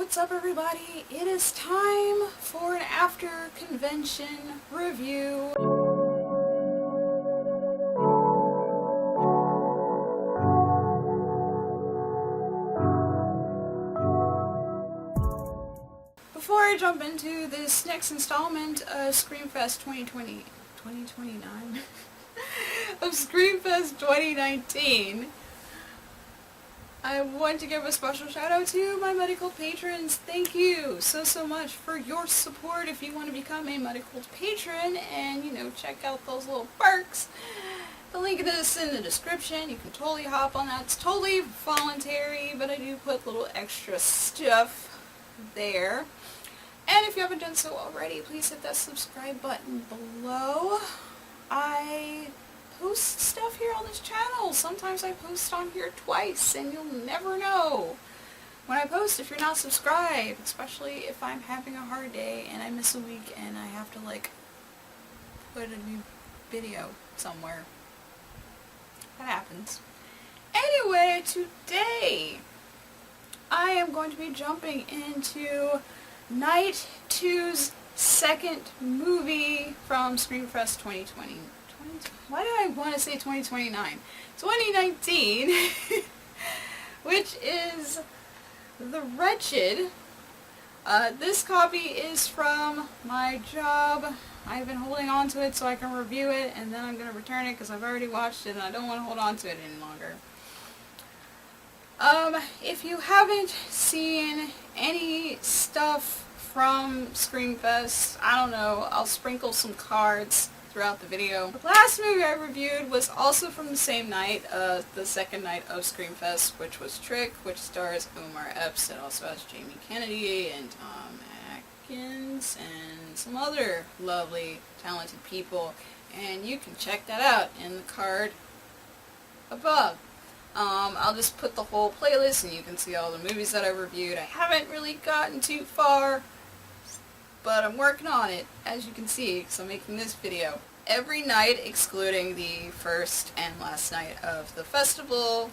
What's up, everybody? It is time for an after convention review. Before I jump into this next installment of Screamfest 2029 of Screamfest 2019, I want to give a special shout out to my medical patrons. Thank you so much for your support. If you want to become a medical patron and, check out those little perks, the link to this in the description. You can totally hop on that. It's totally voluntary, but I do put little extra stuff there. And if you haven't done so already, please hit that subscribe button below. I post stuff here on this channel. Sometimes I post on here twice, and you'll never know when I post if you're not subscribed, especially if I'm having a hard day and I miss a week and I have to put a new video somewhere. That happens. Anyway, today I am going to be jumping into Night 2's second movie from Screamfest 2020. Why do I want to say 2029? 2019, which is The Wretched. This copy is from my job. I've been holding on to it so I can review it, and then I'm going to return it because I've already watched it and I don't want to hold on to it any longer. If you haven't seen any stuff from Screamfest, I don't know, I'll sprinkle some cards throughout the video. The last movie I reviewed was also from the same night, the second night of Screamfest, which was Trick, which stars Omar Epps. It also has Jamie Kennedy and Tom Atkins and some other lovely, talented people, and you can check that out in the card above. I'll just put the whole playlist and you can see all the movies that I reviewed. I haven't really gotten too far, but I'm working on it, as you can see, because I'm making this video. Every night, excluding the first and last night of the festival,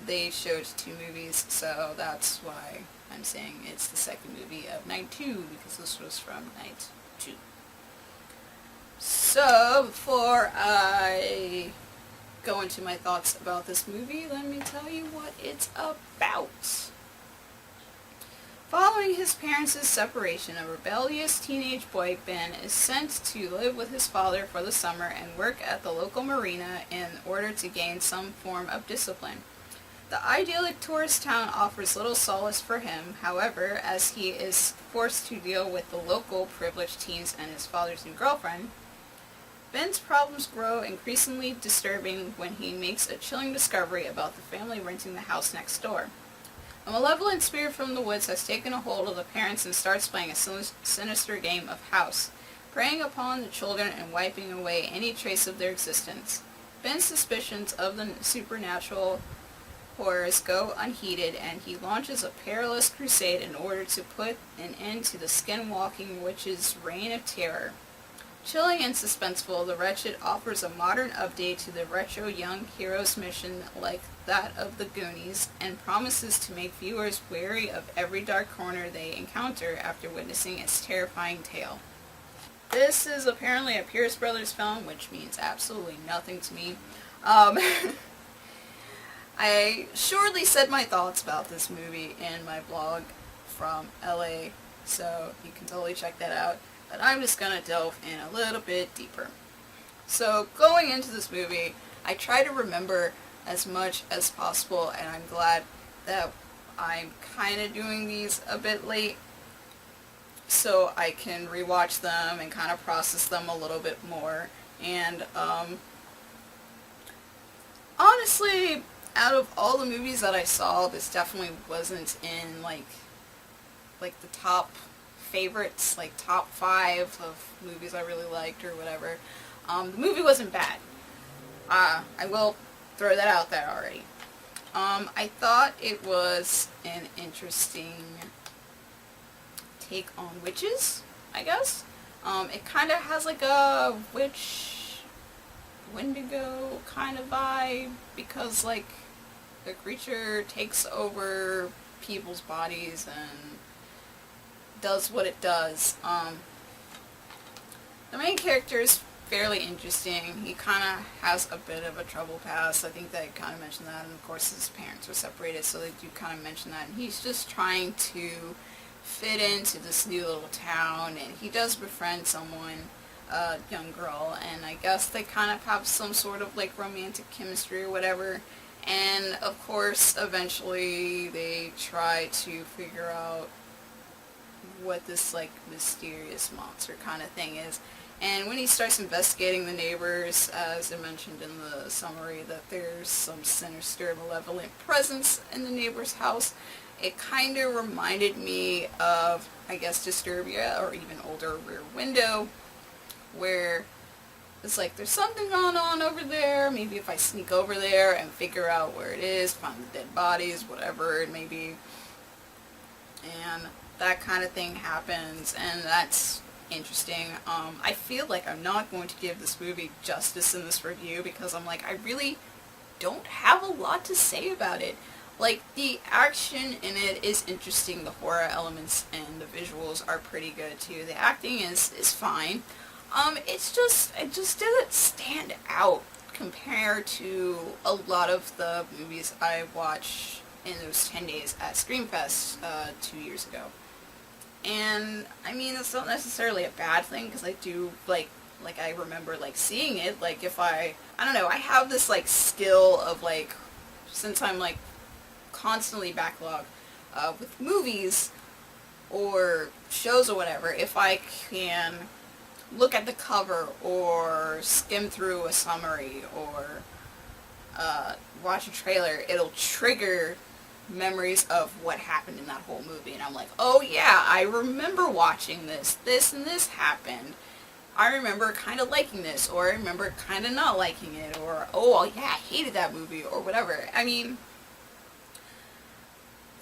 they showed 2 movies, so that's why I'm saying it's the second movie of night 2, because this was from night 2. So, before I go into my thoughts about this movie, let me tell you what it's about. Following his parents' separation, a rebellious teenage boy, Ben, is sent to live with his father for the summer and work at the local marina in order to gain some form of discipline. The idyllic tourist town offers little solace for him, however, as he is forced to deal with the local privileged teens and his father's new girlfriend. Ben's problems grow increasingly disturbing when he makes a chilling discovery about the family renting the house next door. A malevolent spirit from the woods has taken a hold of the parents and starts playing a sinister game of house, preying upon the children and wiping away any trace of their existence. Ben's suspicions of the supernatural horrors go unheeded, and he launches a perilous crusade in order to put an end to the skin-walking witch's reign of terror. Chilling and suspenseful, The Wretched offers a modern update to the retro young hero's mission like that of the Goonies, and promises to make viewers wary of every dark corner they encounter after witnessing its terrifying tale. This is apparently a Pierce Brothers film, which means absolutely nothing to me. I shortly said my thoughts about this movie in my blog from LA, so you can totally check that out. But I'm just going to delve in a little bit deeper. So, going into this movie, I try to remember as much as possible, and I'm glad that I'm kind of doing these a bit late, so I can rewatch them and kind of process them a little bit more. And, honestly, out of all the movies that I saw, this definitely wasn't in, like the top favorites, like top 5 of movies I really liked or whatever. The movie wasn't bad. I will throw that out there already. I thought it was an interesting take on witches, I guess. It kind of has like a witch Wendigo kind of vibe, because like the creature takes over people's bodies and does what it does. The main character is fairly interesting. He kind of has a bit of a troubled past. I think they kind of mentioned that, and of course his parents were separated, so they do kind of mention that. And he's just trying to fit into this new little town, and he does befriend someone, a young girl, and I guess they kind of have some sort of like romantic chemistry or whatever. And of course, eventually they try to figure out what this like mysterious monster kind of thing is. And when he starts investigating the neighbors, as I mentioned in the summary, that there's some sinister, malevolent presence in the neighbor's house, it kind of reminded me of, I guess, Disturbia, or even older Rear Window, where it's like, there's something going on over there, maybe if I sneak over there and figure out where it is, find the dead bodies, whatever it may be, and that kind of thing happens, and that's interesting. I feel like I'm not going to give this movie justice in this review, because I'm like, I really don't have a lot to say about it. Like, the action in it is interesting, the horror elements and the visuals are pretty good too. The acting is fine. It just didn't stand out compared to a lot of the movies I watched in those 10 days at Screamfest 2 years ago. And, I mean, it's not necessarily a bad thing, because I do, like I remember, like, seeing it, like, if I don't know, I have this, like, skill of, like, since I'm, like, constantly backlogged with movies or shows or whatever, if I can look at the cover or skim through a summary or watch a trailer, it'll trigger memories of what happened in that whole movie, and I'm like, oh yeah, I remember watching this and this happened. I remember kind of liking this, or I remember kind of not liking it, or oh yeah, I hated that movie, or whatever. I mean,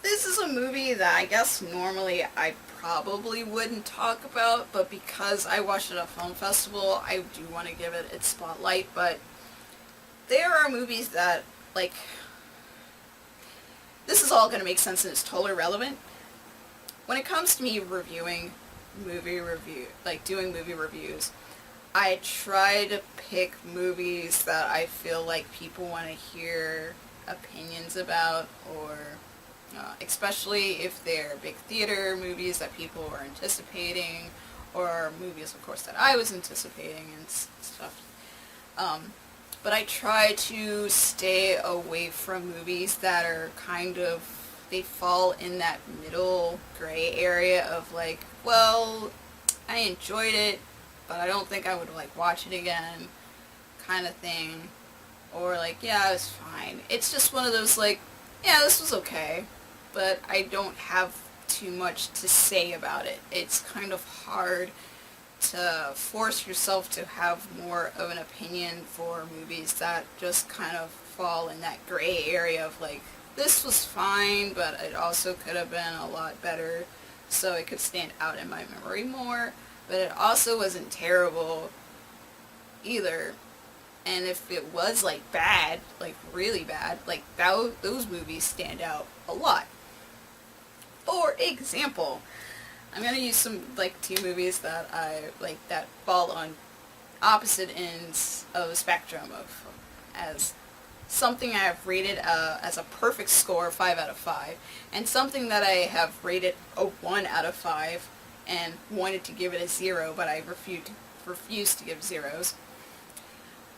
this is a movie that I guess normally I probably wouldn't talk about, but because I watched it at a film festival, I do want to give it its spotlight. But there are movies that, like, this is all going to make sense and it's totally relevant. When it comes to me reviewing doing movie reviews, I try to pick movies that I feel like people want to hear opinions about, or especially if they're big theater movies that people are anticipating, or movies, of course, that I was anticipating and stuff. But I try to stay away from movies that are kind of, they fall in that middle gray area of like, well, I enjoyed it, but I don't think I would like watch it again kind of thing. Or like, yeah, it was fine. It's just one of those like, yeah, this was okay, but I don't have too much to say about it. It's kind of hard to force yourself to have more of an opinion for movies that just kind of fall in that gray area of like, this was fine, but it also could have been a lot better, so it could stand out in my memory more, but it also wasn't terrible either. And if it was like bad, like really bad, like those movies stand out a lot. For example, I'm going to use some, like, two movies that I, like, that fall on opposite ends of the spectrum of, as something I have rated as a perfect score, 5 out of 5, and something that I have rated a 1 out of 5, and wanted to give it a 0, but I refused to give zeros.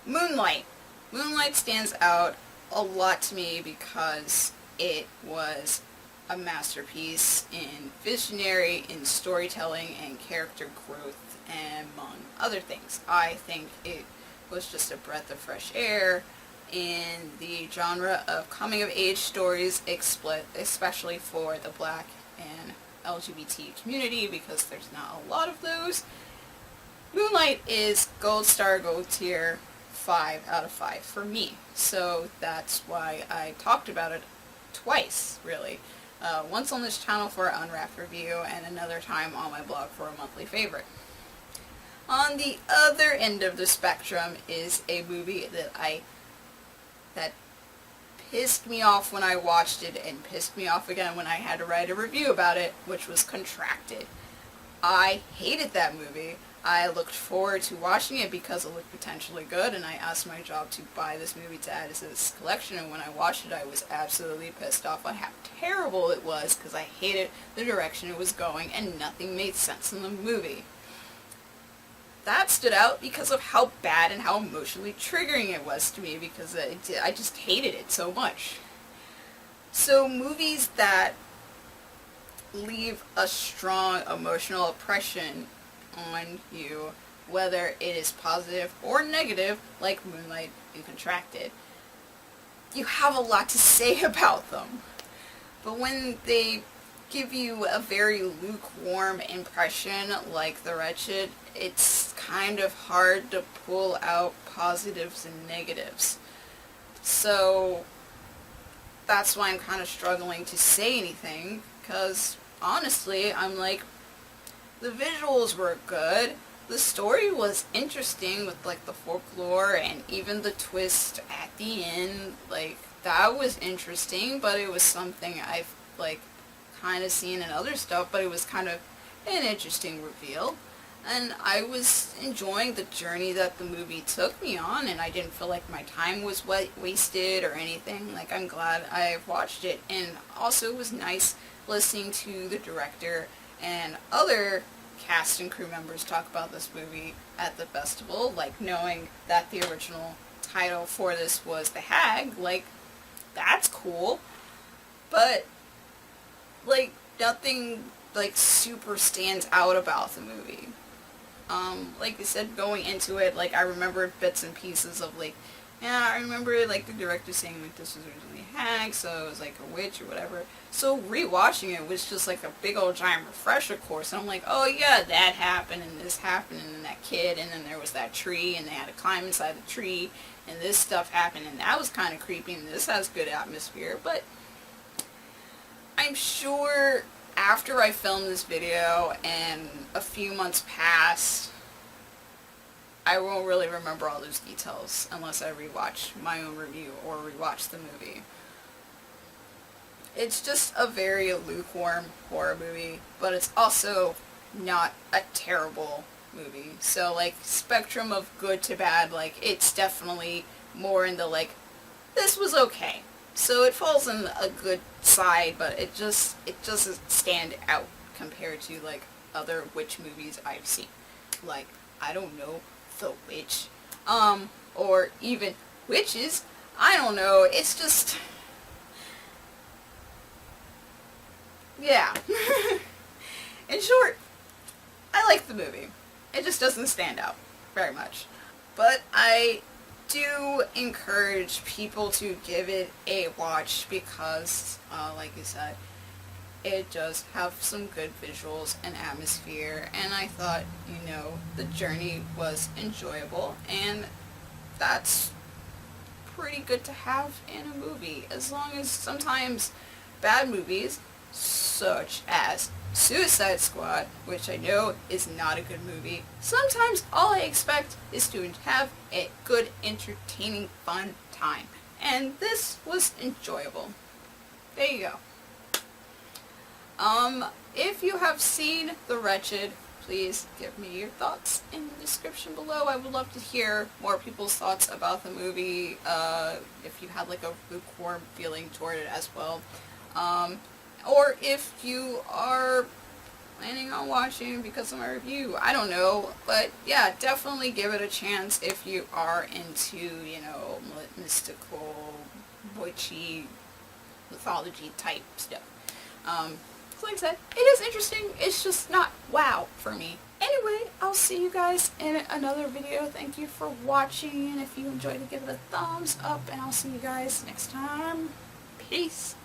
Moonlight. Moonlight stands out a lot to me because it was a masterpiece in visionary, in storytelling, and character growth, and among other things. I think it was just a breath of fresh air in the genre of coming-of-age stories, especially for the Black and LGBT community, because there's not a lot of those. Moonlight is gold star, gold tier, 5 out of 5 for me. So that's why I talked about it twice, really. Once on this channel for an Unwrapped review, and another time on my blog for a monthly favorite. On the other end of the spectrum is a movie that pissed me off when I watched it and pissed me off again when I had to write a review about it, which was Contracted. I hated that movie. I looked forward to watching it because it looked potentially good, and I asked my job to buy this movie to add it to this collection, and when I watched it I was absolutely pissed off on how terrible it was because I hated the direction it was going and nothing made sense in the movie. That stood out because of how bad and how emotionally triggering it was to me because I just hated it so much. So movies that leave a strong emotional impression on you, whether it is positive or negative, like Moonlight and Contracted, you have a lot to say about them. But when they give you a very lukewarm impression, like The Wretched, it's kind of hard to pull out positives and negatives. So that's why I'm kind of struggling to say anything, because honestly, I'm like, the visuals were good, the story was interesting with like the folklore and even the twist at the end, like that was interesting, but it was something I've like kind of seen in other stuff, but it was kind of an interesting reveal. And I was enjoying the journey that the movie took me on, and I didn't feel like my time was wasted or anything. Like, I'm glad I watched it. And also it was nice listening to the director and other cast and crew members talk about this movie at the festival, like knowing that the original title for this was The Hag. Like, that's cool. But like, nothing like super stands out about the movie. Like I said, going into it, like I remembered bits and pieces of like, yeah, I remember like the director saying like this was originally a hag, so it was like a witch or whatever. So rewatching it was just like a big old giant refresher course, and I'm like, oh yeah, that happened and this happened and then that kid and then there was that tree and they had to climb inside the tree and this stuff happened and that was kind of creepy and this has good atmosphere. But I'm sure after I filmed this video and a few months passed, I won't really remember all those details unless I rewatch my own review or rewatch the movie. It's just a very lukewarm horror movie, but it's also not a terrible movie. So like, spectrum of good to bad, like it's definitely more in the like, this was okay. So it falls in a good side, but it doesn't stand out compared to like other witch movies I've seen. Like, I don't know, The Witch, or even Witches. I don't know, it's just, yeah. In short, I like the movie. It just doesn't stand out very much. But I do encourage people to give it a watch because, like I said, it does have some good visuals and atmosphere, and I thought, you know, the journey was enjoyable, and that's pretty good to have in a movie, as long as sometimes bad movies, such as Suicide Squad, which I know is not a good movie, sometimes all I expect is to have a good, entertaining, fun time. And this was enjoyable. There you go. If you have seen The Wretched, please give me your thoughts in the description below. I would love to hear more people's thoughts about the movie, if you had like a lukewarm feeling toward it as well. Or if you are planning on watching because of my review, I don't know. But yeah, definitely give it a chance if you are into, you know, mystical, witchy, mythology type stuff. Like I said, it is interesting, it's just not wow for me. Anyway, I'll see you guys in another video. Thank you for watching, and if you enjoyed it, give it a thumbs up, and I'll see you guys next time. Peace.